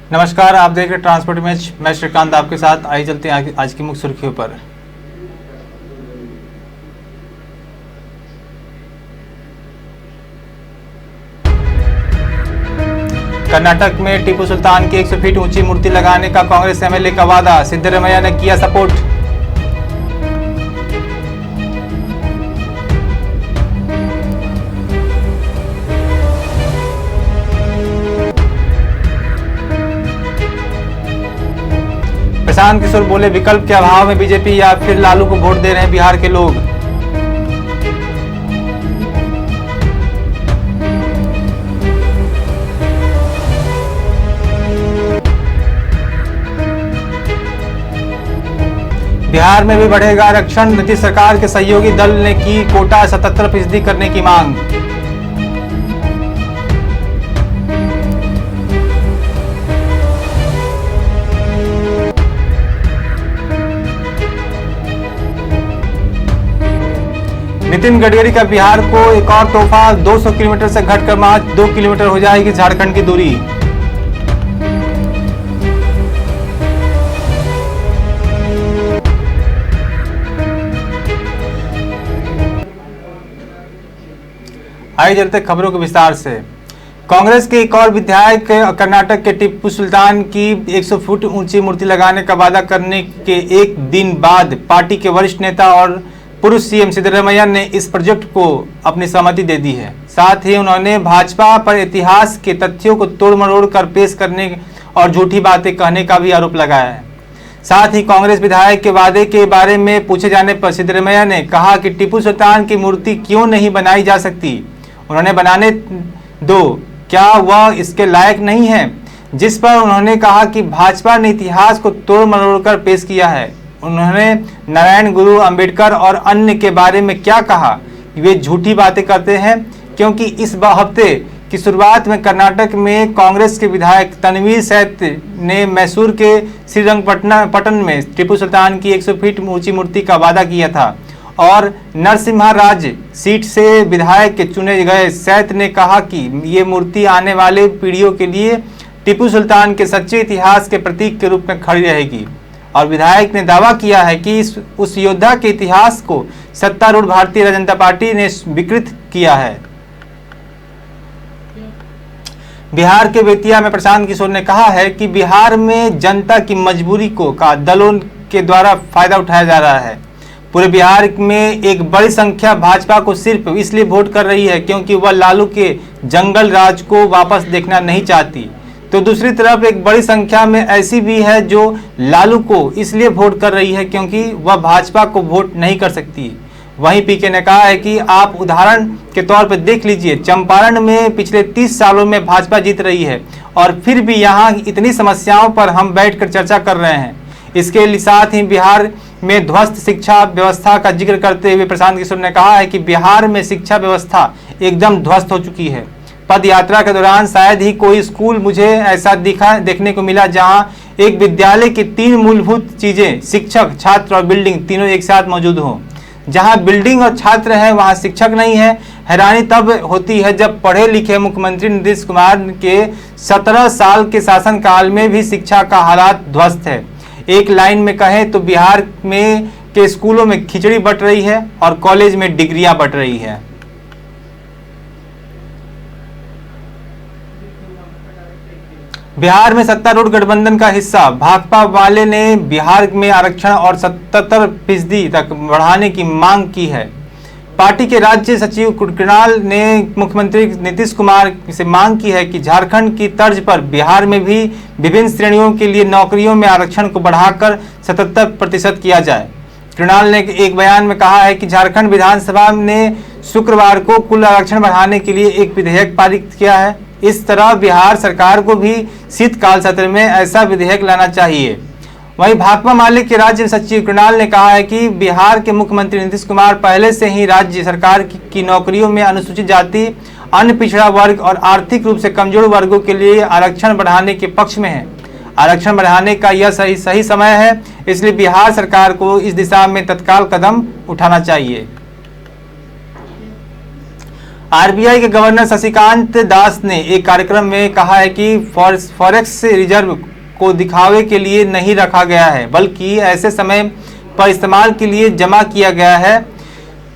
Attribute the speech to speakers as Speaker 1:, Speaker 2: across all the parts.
Speaker 1: नमस्कार, आप देख रहे ट्रांसपोर्ट इमेज। मैं श्रीकांत आपके साथ। आइए चलते हैं आज की मुख्य सुर्खियों पर। कर्नाटक में टीपू सुल्तान की 100 फीट ऊंची मूर्ति लगाने का कांग्रेस एमएलए का वादा, सिद्धरमैया ने किया सपोर्ट। प्रशांत किशोर बोले, विकल्प के अभाव में बीजेपी या फिर लालू को वोट दे रहे हैं बिहार के लोग। बिहार में भी बढ़ेगा आरक्षण, नीतीश सरकार के सहयोगी दल ने की कोटा 77% करने की मांग। नितिन गडकरी का बिहार को एक और तोहफा, 200 किलोमीटर से घटकर महज 2 किलोमीटर हो जाएगी झारखंड की दूरी। आइए चलते खबरों के विस्तार से। कांग्रेस के एक और विधायक कर्नाटक के टीपू सुल्तान की 100 फुट ऊंची मूर्ति लगाने का वादा करने के एक दिन बाद पार्टी के वरिष्ठ नेता और पूर्व सीएम सिद्धरमैया ने इस प्रोजेक्ट को अपनी सहमति दे दी है। साथ ही उन्होंने भाजपा पर इतिहास के तथ्यों को तोड़ मरोड़ कर पेश करने और झूठी बातें कहने का भी आरोप लगाया है। साथ ही कांग्रेस विधायक के वादे के बारे में पूछे जाने पर सिद्धरमैया ने कहा कि टीपू सुल्तान की मूर्ति क्यों नहीं बनाई जा सकती, उन्होंने बनाने दो, क्या वह इसके लायक नहीं है। जिस पर उन्होंने कहा कि भाजपा ने इतिहास को तोड़ मरोड़ कर पेश किया है। उन्होंने नारायण गुरु अंबेडकर और अन्य के बारे में क्या कहा, वे झूठी बातें करते हैं, क्योंकि इस हफ्ते की शुरुआत में कर्नाटक में कांग्रेस के विधायक तनवीर सैद ने मैसूर के श्रीरंगपट्टन में टीपू सुल्तान की 100 फीट ऊंची मूर्ति का वादा किया था और नरसिम्हाराज सीट से विधायक के चुने गए सैद ने कहा कि ये मूर्ति आने वाले पीढ़ियों के लिए टीपू सुल्तान के सच्चे इतिहास के प्रतीक के रूप में खड़ी रहेगी। और विधायक ने दावा किया है कि उस योद्धा के इतिहास को सत्तारूढ़ भारतीय जनता पार्टी ने विकृत किया है। बिहार के बेतिया में प्रशांत किशोर ने कहा है कि बिहार में जनता की मजबूरी का दलों के द्वारा फायदा उठाया जा रहा है। पूरे बिहार में एक बड़ी संख्या भाजपा को सिर्फ इसलिए वोट कर रही है क्योंकि वह लालू के जंगल राज को वापस देखना नहीं चाहती, तो दूसरी तरफ एक बड़ी संख्या में ऐसी भी है जो लालू को इसलिए वोट कर रही है क्योंकि वह भाजपा को वोट नहीं कर सकती। वहीं पीके ने कहा है कि आप उदाहरण के तौर पर देख लीजिए, चंपारण में पिछले 30 सालों में भाजपा जीत रही है और फिर भी यहाँ इतनी समस्याओं पर हम बैठकर चर्चा कर रहे हैं। इसके साथ ही बिहार में ध्वस्त शिक्षा व्यवस्था का जिक्र करते हुए प्रशांत किशोर ने कहा है कि बिहार में शिक्षा व्यवस्था एकदम ध्वस्त हो चुकी है। पद यात्रा के दौरान शायद ही कोई स्कूल मुझे ऐसा देखने को मिला जहां एक विद्यालय की 3 मूलभूत चीजें, शिक्षक, छात्र और बिल्डिंग, तीनों एक साथ मौजूद हों। जहां बिल्डिंग और छात्र हैं वहां शिक्षक नहीं है। हैरानी तब होती है जब पढ़े लिखे मुख्यमंत्री नीतीश कुमार के 17 साल के शासनकाल में भी शिक्षा का हालात ध्वस्त है। एक लाइन में कहें तो बिहार में के स्कूलों में खिचड़ी बट रही है और कॉलेज में डिग्रियां बट रही है। बिहार में सत्तारूढ़ गठबंधन का हिस्सा भाकपा वाले ने बिहार में आरक्षण और 77% तक बढ़ाने की मांग की है। पार्टी के राज्य सचिव कृणाल ने मुख्यमंत्री नीतीश कुमार से मांग की है कि झारखंड की तर्ज पर बिहार में भी विभिन्न श्रेणियों के लिए नौकरियों में आरक्षण को बढ़ाकर 77% किया जाए। कृणाल ने एक बयान में कहा है कि झारखंड विधानसभा ने शुक्रवार को कुल आरक्षण बढ़ाने के लिए एक विधेयक पारित किया है। इस तरह बिहार सरकार को भी शीतकाल सत्र में ऐसा विधेयक लाना चाहिए। वहीं भाकपा माले के राज्य सचिव कृणाल ने कहा है कि बिहार के मुख्यमंत्री नीतीश कुमार पहले से ही राज्य सरकार की नौकरियों में अनुसूचित जाति, अन्य पिछड़ा वर्ग और आर्थिक रूप से कमजोर वर्गों के लिए आरक्षण बढ़ाने के पक्ष में है। आरक्षण बढ़ाने का यह सही समय है, इसलिए बिहार सरकार को इस दिशा में तत्काल कदम उठाना चाहिए। आरबीआई के गवर्नर शशिकांत दास ने एक कार्यक्रम में कहा है कि फॉरेक्स रिजर्व को दिखावे के लिए नहीं रखा गया है, बल्कि ऐसे समय पर इस्तेमाल के लिए जमा किया गया है।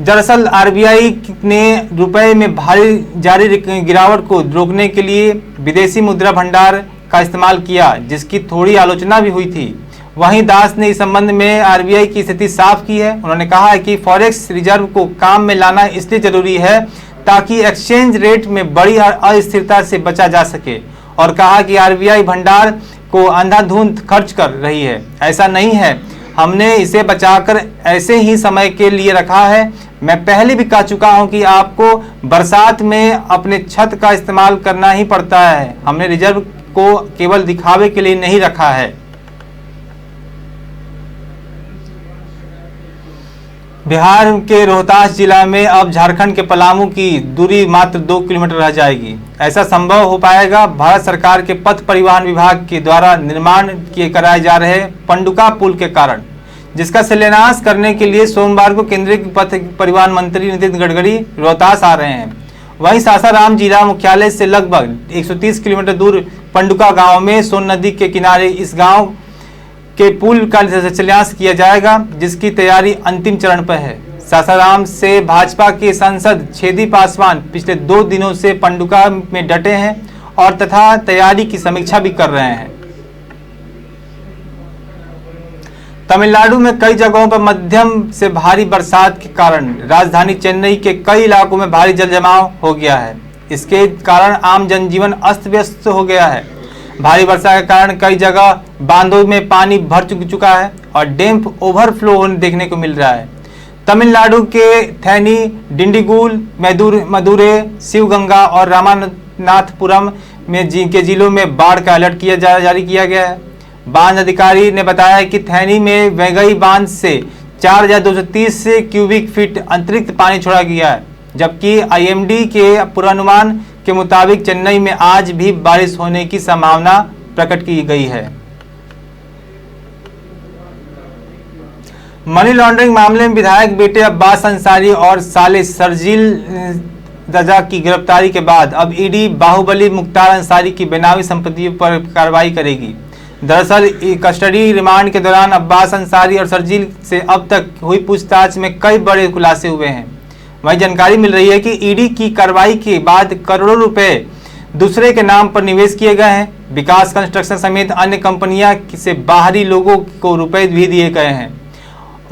Speaker 1: दरअसल आरबीआई ने रुपए में भारी जारी गिरावट को रोकने के लिए विदेशी मुद्रा भंडार का इस्तेमाल किया, जिसकी थोड़ी आलोचना भी हुई थी। वहीं दास ने इस संबंध में आरबीआई की स्थिति साफ की है। उन्होंने कहा है कि फॉरेक्स रिजर्व को काम में लाना इसलिए जरूरी है ताकि एक्सचेंज रेट में बड़ी अस्थिरता से बचा जा सके, और कहा कि आरबीआई भंडार को अंधाधुंध खर्च कर रही है। ऐसा नहीं है, हमने इसे बचाकर ऐसे ही समय के लिए रखा है। मैं पहले भी कह चुका हूं कि आपको बरसात में अपने छत का इस्तेमाल करना ही पड़ता है। हमने रिजर्व को केवल दिखावे के लिए नहीं रखा है। बिहार के रोहतास जिला में अब झारखंड के पलामू की दूरी मात्र 2 किलोमीटर रह जाएगी। ऐसा संभव हो पाएगा भारत सरकार के पथ परिवहन विभाग के द्वारा निर्माण किए कराए जा रहे पंडुका पुल के कारण, जिसका शिलान्यास करने के लिए सोमवार को केंद्रीय पथ परिवहन मंत्री नितिन गडकरी रोहतास आ रहे हैं। वहीं सासाराम जिला मुख्यालय से लगभग 130 किलोमीटर दूर पंडुका गाँव में सोन नदी के किनारे इस गाँव के पुल का शिलान्यास किया जाएगा, जिसकी तैयारी अंतिम चरण पर है। सासाराम से भाजपा के सांसद छेदी पासवान पिछले 2 दिनों से पंडुका में डटे हैं और तथा तैयारी की समीक्षा भी कर रहे हैं। तमिलनाडु में कई जगहों पर मध्यम से भारी बरसात के कारण राजधानी चेन्नई के कई इलाकों में भारी जल जमाव हो गया है। इसके कारण आम जनजीवन अस्त व्यस्त हो गया है। भारी वर्षा के कारण कई जगह बांधों में पानी भर चुका है और डैम ओवरफ्लो होने देखने को मिल रहा है। तमिलनाडु के थैनी, डिंडीगुल, मदुरै, शिवगंगा और रामनाथपुरम में के जिलों में बाढ़ का अलर्ट जारी किया गया है। बांध अधिकारी ने बताया कि थैनी में वैगई बांध से 4230 क्यूबिक फीट अतिरिक्त पानी छोड़ा गया है, जबकि आईएमडी के पूर्वानुमान के मुताबिक चेन्नई में आज भी बारिश होने की संभावना प्रकट की गई है। मनी लॉन्ड्रिंग मामले में विधायक बेटे अब्बास अंसारी और साले शर्जील रजा की गिरफ्तारी के बाद अब ईडी बाहुबली मुख्तार अंसारी की बेनामी संपत्तियों पर कार्रवाई करेगी। दरअसल कस्टडी रिमांड के दौरान अब्बास अंसारी और शर्जील से अब तक हुई पूछताछ में कई बड़े खुलासे हुए हैं। वहीं जानकारी मिल रही है कि ईडी की कार्रवाई के बाद करोड़ों रुपए दूसरे के नाम पर निवेश किए गए हैं। विकास कंस्ट्रक्शन समेत अन्य कंपनियां से बाहरी लोगों को रुपए भी दिए गए हैं।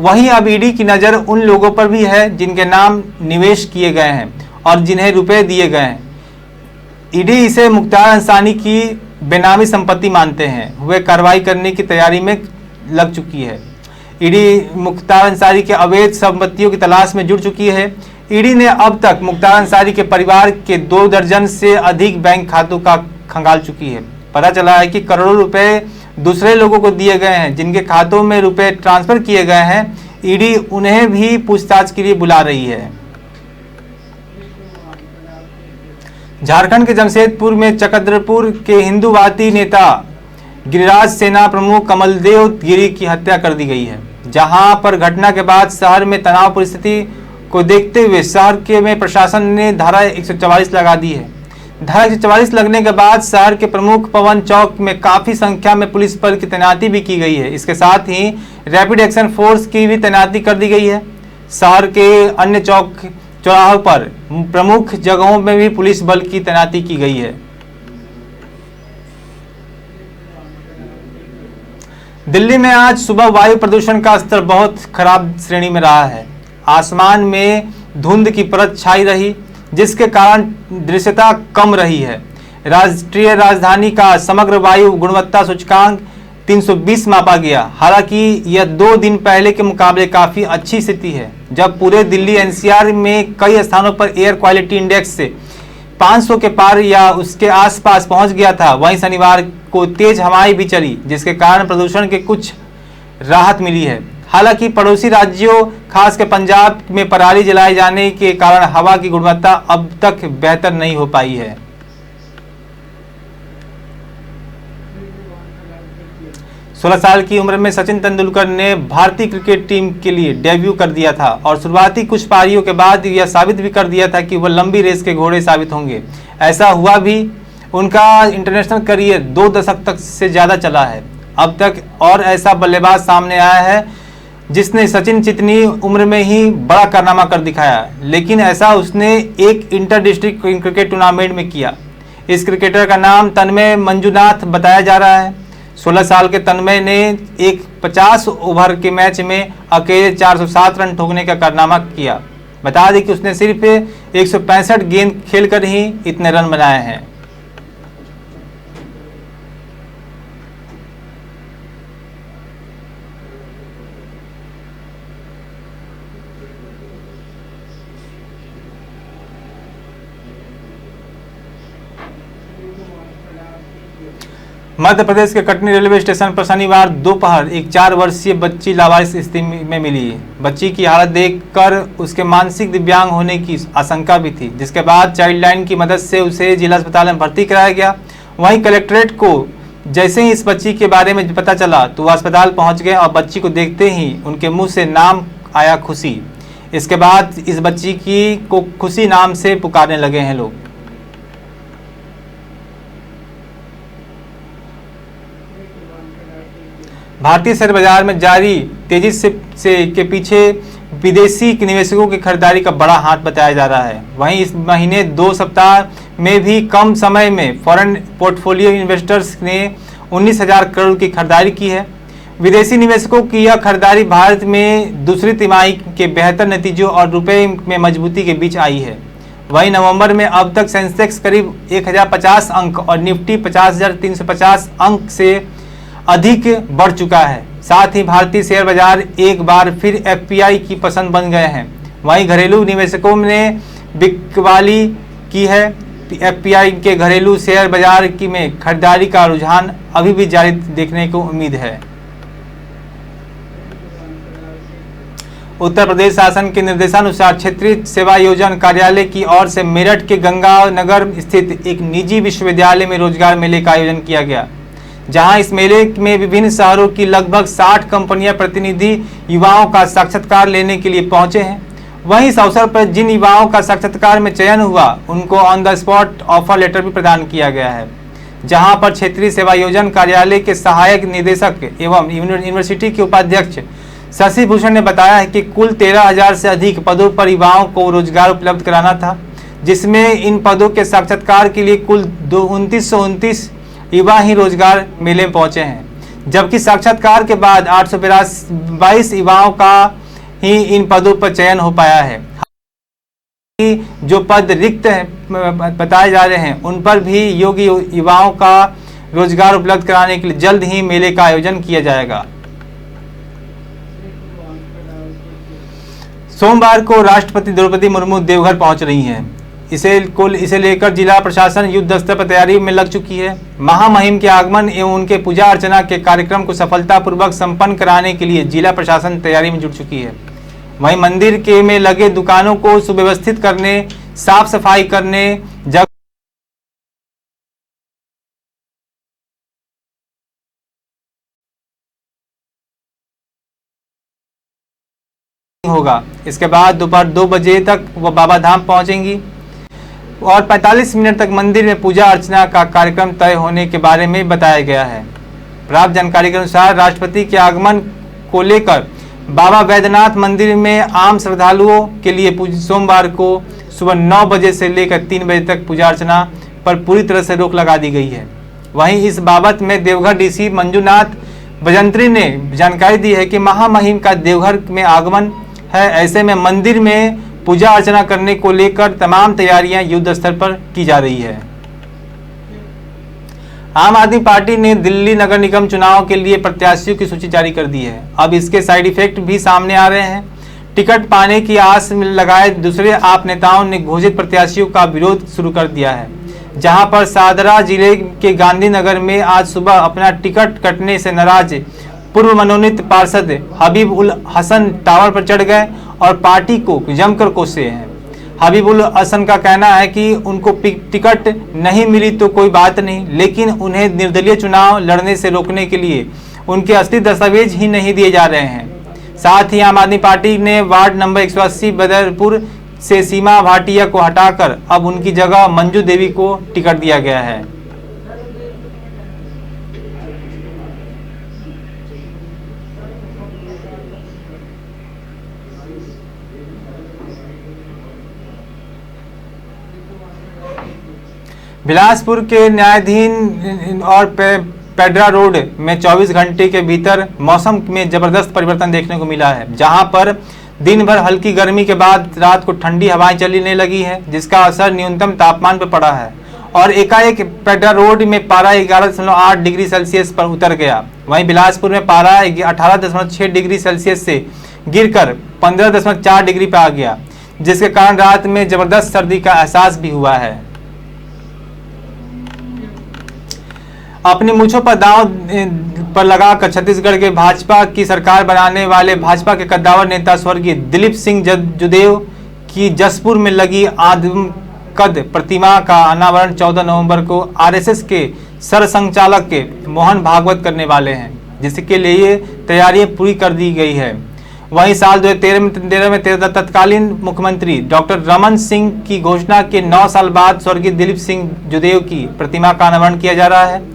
Speaker 1: वहीं अब ईडी की नज़र उन लोगों पर भी है जिनके नाम निवेश किए गए हैं और जिन्हें रुपए दिए गए हैं। ईडी इसे मुख्तार अंसारी की बेनामी संपत्ति मानते हैं हुए कार्रवाई करने की तैयारी में लग चुकी है। ईडी मुख्तार अंसारी के अवैध संपत्तियों की तलाश में जुट चुकी है। ईडी ने अब तक मुख्तार अंसारी के परिवार के 2 दर्जन से अधिक बैंक खातों का खंगाल चुकी है। पता चला है कि करोड़ों रुपए दूसरे लोगों को दिए गए हैं, जिनके खातों में रुपए ट्रांसफर किए गए हैं। ईडी उन्हें भी पूछताछ के लिए बुला रही है। झारखंड के जमशेदपुर में चक्रधरपुर के हिंदूवादी नेता गिरिराज सेना प्रमुख कमलदेव गिरी की हत्या कर दी गई है, जहां पर घटना के बाद शहर में तनाव परिस्थिति को देखते हुए शहर के में प्रशासन ने धारा 144 लगा दी है। धारा 144 लगने के बाद शहर के प्रमुख पवन चौक में काफी संख्या में पुलिस बल की तैनाती भी की गई है। इसके साथ ही रैपिड एक्शन फोर्स की भी तैनाती कर दी गई है। शहर के अन्य चौराहों पर प्रमुख जगहों में भी पुलिस बल की तैनाती की गई है। दिल्ली में आज सुबह वायु प्रदूषण का स्तर बहुत खराब श्रेणी में रहा है। आसमान में धुंध की परत छाई रही, जिसके कारण दृश्यता कम रही है। राष्ट्रीय राजधानी का समग्र वायु गुणवत्ता सूचकांक 320 मापा गया। हालांकि यह 2 दिन पहले के मुकाबले काफी अच्छी स्थिति है, जब पूरे दिल्ली एनसीआर में कई स्थानों पर एयर क्वालिटी इंडेक्स से 500 के पार या उसके आसपास पहुंच गया था। वहीं शनिवार को तेज हवाएं भी चली, जिसके कारण प्रदूषण के कुछ राहत मिली है। हालांकि पड़ोसी राज्यों खासकर पंजाब में पराली जलाए जाने के कारण हवा की गुणवत्ता अब तक बेहतर नहीं हो पाई है। 16 साल की उम्र में सचिन तेंदुलकर ने भारतीय क्रिकेट टीम के लिए डेब्यू कर दिया था और शुरुआती कुछ पारियों के बाद यह साबित भी कर दिया था कि वह लंबी रेस के घोड़े साबित होंगे। ऐसा हुआ भी। उनका इंटरनेशनल करियर 2 दशक तक से ज़्यादा चला है। अब तक और ऐसा बल्लेबाज सामने आया है जिसने सचिन जितनी उम्र में ही बड़ा कारनामा कर दिखाया, लेकिन ऐसा उसने एक इंटर डिस्ट्रिक्ट क्रिकेट टूर्नामेंट में किया। इस क्रिकेटर का नाम तन्मय मंजुनाथ बताया जा रहा है। 16 साल के तन्मय ने एक 50 ओवर के मैच में अकेले 407 रन ठोकने का कारनामा किया। बता दें कि उसने सिर्फ 165 गेंद खेलकर ही इतने रन बनाए हैं। मध्य प्रदेश के कटनी रेलवे स्टेशन पर शनिवार दोपहर एक 4 वर्षीय बच्ची लावारिस स्थिति में मिली। बच्ची की हालत देखकर उसके मानसिक दिव्यांग होने की आशंका भी थी, जिसके बाद चाइल्डलाइन की मदद से उसे जिला अस्पताल में भर्ती कराया गया। वहीं कलेक्ट्रेट को जैसे ही इस बच्ची के बारे में पता चला तो वह अस्पताल पहुंच गए और बच्ची को देखते ही उनके मुँह से नाम आया खुशी। इसके बाद इस बच्ची को खुशी नाम से पुकारने लगे हैं लोग। भारतीय शेयर बाजार में जारी तेजी से के पीछे विदेशी निवेशकों की खरीदारी का बड़ा हाथ बताया जा रहा है। वहीं इस महीने 2 सप्ताह में भी कम समय में फॉरेन पोर्टफोलियो इन्वेस्टर्स ने 19,000 करोड़ की खरीदारी की है। विदेशी निवेशकों की यह खरीदारी भारत में दूसरी तिमाही के बेहतर नतीजों और रुपए में मजबूती के बीच आई है। वहीं नवंबर में अब तक सेंसेक्स करीब 1050 अंक और निफ्टी 50,350 अंक से अधिक बढ़ चुका है। साथ ही भारतीय शेयर बाजार एक बार फिर एफपीआई की पसंद बन गए हैं। वहीं घरेलू निवेशकों ने बिकवाली की है। एफपीआई के घरेलू शेयर बाजार में खरीदारी का रुझान अभी भी जारी देखने को उम्मीद है। उत्तर प्रदेश शासन के निर्देशानुसार क्षेत्रीय सेवा योजना कार्यालय की ओर से मेरठ के गंगानगर स्थित एक निजी विश्वविद्यालय में रोजगार मेले का आयोजन किया गया, जहां इस मेले में विभिन्न शहरों की लगभग 60 कंपनियां प्रतिनिधि युवाओं का साक्षात्कार लेने के लिए पहुंचे हैं। वहीं इस अवसर पर जिन युवाओं का साक्षात्कार में चयन हुआ उनको on the spot offer letter भी प्रदान किया गया है, जहां पर क्षेत्रीय सेवा योजना कार्यालय के सहायक निदेशक एवं यूनिवर्सिटी के उपाध्यक्ष शशि भूषण ने बताया है कि कुल 13,000 से अधिक पदों पर युवाओं को रोजगार उपलब्ध कराना था, जिसमें इन पदों के साक्षात्कार के लिए कुल 2929 युवा ही रोजगार मेले में पहुंचे हैं, जबकि साक्षात्कार के बाद 822 युवाओं का ही इन पदों पर चयन हो पाया है। जो पद रिक्त बताए जा रहे हैं उन पर भी योग्य युवाओं का रोजगार उपलब्ध कराने के लिए जल्द ही मेले का आयोजन किया जाएगा। सोमवार को राष्ट्रपति द्रौपदी मुर्मू देवघर पहुंच रही हैं। इसे लेकर जिला प्रशासन युद्ध स्तर पर तैयारी में लग चुकी है। महामहिम के आगमन एवं उनके पूजा अर्चना के कार्यक्रम को सफलतापूर्वक संपन्न कराने के लिए जिला प्रशासन तैयारी में जुट चुकी है। वहीं मंदिर के में लगे दुकानों को सुव्यवस्थित करने, साफ सफाई करने, होगा। इसके बाद दोपहर 2 बजे तक वो बाबा धाम पहुंचेंगी और 45 मिनट तक मंदिर में पूजा अर्चना का कार्यक्रम तय होने के बारे में बताया गया है। प्राप्त जानकारी के अनुसार राष्ट्रपति के आगमन को लेकर बाबा वैद्यनाथ मंदिर में आम श्रद्धालुओं के लिए सोमवार को सुबह 9 बजे से लेकर 3 बजे तक पूजा अर्चना पर पूरी तरह से रोक लगा दी गई है। वहीं इस बाबत में देवघर डीसी मंजूनाथ भजंत्री ने जानकारी दी है कि महामहिम का देवघर में आगमन है, ऐसे में मंदिर में पूजा अर्चना करने को लेकर तमाम तैयारियां युद्ध स्तर पर की जा रही है। आम आदमी पार्टी ने दिल्ली नगर निगम चुनाव के लिए प्रत्याशियों की सूची जारी कर दी है। अब इसके साइड इफेक्ट भी सामने आ रहे हैं। टिकट पाने की आस में लगाए दूसरे आप नेताओं ने घोषित प्रत्याशियों का विरोध शुरू कर दिया है, जहां पर सादरा जिले के गांधीनगर में आज सुबह अपना टिकट कटने से नाराज पूर्व मनोनीत पार्षद हबीब उल हसन टावर पर चढ़ गए और पार्टी को जमकर कोसे हैं। हबीब उल हसन का कहना है कि उनको टिकट नहीं मिली तो कोई बात नहीं, लेकिन उन्हें निर्दलीय चुनाव लड़ने से रोकने के लिए उनके असली दस्तावेज ही नहीं दिए जा रहे हैं। साथ ही आम आदमी पार्टी ने वार्ड नंबर 180 बदरपुर से सीमा भाटिया को हटाकर अब उनकी जगह मंजू देवी को टिकट दिया गया है। बिलासपुर के न्यायाधीन और पेड्रा रोड में 24 घंटे के भीतर मौसम में जबरदस्त परिवर्तन देखने को मिला है, जहां पर दिन भर हल्की गर्मी के बाद रात को ठंडी हवाएं चलने लगी है, जिसका असर न्यूनतम तापमान पर पड़ा है और एकाएक पेड्रा रोड में पारा 11.8 डिग्री सेल्सियस पर उतर गया। वहीं बिलासपुर में पारा 18.6 डिग्री सेल्सियस से गिरकर 15.4 डिग्री पर आ गया, जिसके कारण रात में जबरदस्त सर्दी का एहसास भी हुआ है। अपनी मूंछों पर दांव पर लगाकर छत्तीसगढ़ के भाजपा की सरकार बनाने वाले भाजपा के कद्दावर नेता स्वर्गीय दिलीप सिंह जदयू की जसपुर में लगी आदमकद प्रतिमा का अनावरण 14 नवंबर को आरएसएस के सरसंघचालक के मोहन भागवत करने वाले हैं, जिसके लिए तैयारियां पूरी कर दी गई है। वहीं साल 2013 में तत्कालीन मुख्यमंत्री डॉक्टर रमन सिंह की घोषणा के 9 साल बाद स्वर्गीय दिलीप सिंह जदयू की प्रतिमा का अनावरण किया जा रहा है।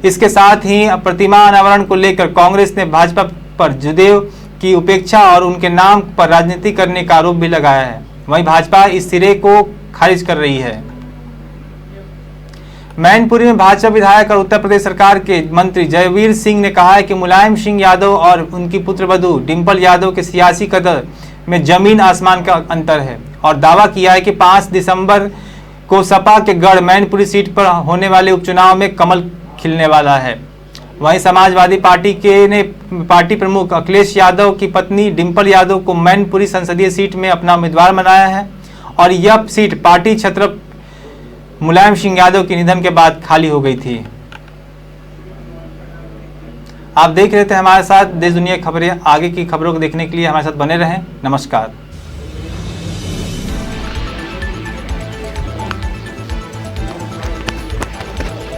Speaker 1: इसके साथ ही प्रतिमा अनावरण को लेकर कांग्रेस ने भाजपा पर जदयू की उपेक्षा और उनके नाम पर राजनीति करने का आरोप भी लगाया है। वहीं भाजपा इस सिरे को खारिज कर रही है। मैनपुरी में भाजपा विधायक और उत्तर प्रदेश सरकार के मंत्री जयवीर सिंह ने कहा है कि मुलायम सिंह यादव और उनकी पुत्रवधू डिंपल यादव के सियासी कदर में जमीन आसमान का अंतर है और दावा किया है कि 5 दिसंबर को सपा के गढ़ मैनपुरी सीट पर होने वाले उपचुनाव में कमल खिलने वाला है। वहीं समाजवादी पार्टी ने पार्टी प्रमुख अखिलेश यादव की पत्नी डिंपल यादव को मैनपुरी संसदीय सीट में अपना उम्मीदवार बनाया है और यह सीट पार्टी छत्र मुलायम सिंह यादव के निधन के बाद खाली हो गई थी। आप देख रहे थे हमारे साथ देश दुनिया की खबरें। आगे की खबरों को देखने के लिए हमारे साथ बने रहें। नमस्कार।